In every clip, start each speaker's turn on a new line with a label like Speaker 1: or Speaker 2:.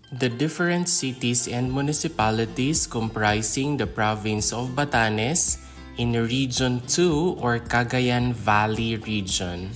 Speaker 1: The different cities and municipalities comprising the province of Batanes in Region 2 or Cagayan Valley region.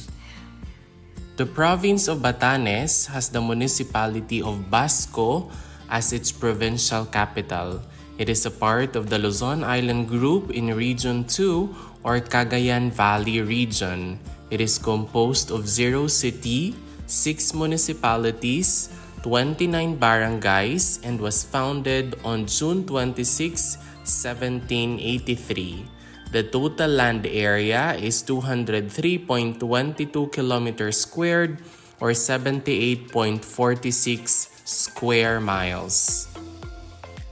Speaker 1: The province of Batanes has the municipality of Basco as its provincial capital. It is a part of the Luzon Island Group in Region 2 or Cagayan Valley region. It is composed of 0 city, 6 municipalities, 29 barangays, and was founded on June 26, 1783. The total land area is 203.22 kilometers squared or 78.46 square miles.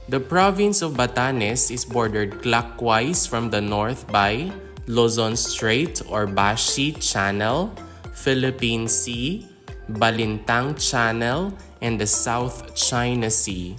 Speaker 1: The province of Batanes is bordered clockwise from the north by Luzon Strait or Passi Channel, Philippine Sea, Balintang Channel, and the South China Sea.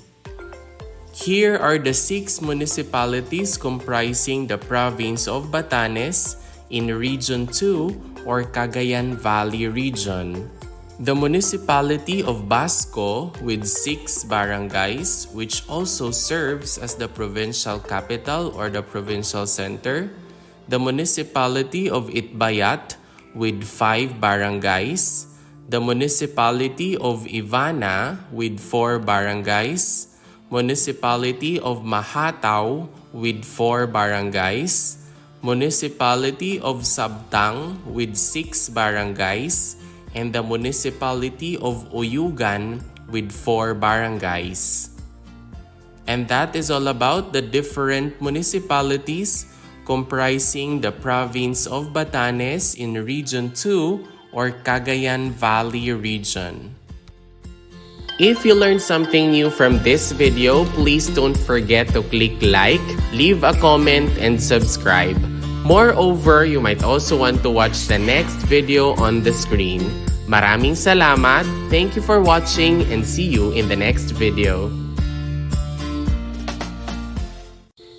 Speaker 1: Here are the 6 municipalities comprising the province of Batanes in Region 2 or Cagayan Valley region. The municipality of Basco with 6 barangays, which also serves as the provincial capital or the provincial center. The municipality of Itbayat with 5 barangays. The municipality of Ivana with 4 barangays. Municipality of Mahataw with 4 barangays. Municipality of Sabtang with 6 barangays. And the municipality of Uyugan with 4 barangays. And that is all about the different municipalities comprising the province of Batanes in Region 2 or Cagayan Valley region. If you learned something new from this video, please don't forget to click like, leave a comment, and subscribe. Moreover, you might also want to watch the next video on the screen. Maraming salamat, thank you for watching, and see you in the next video.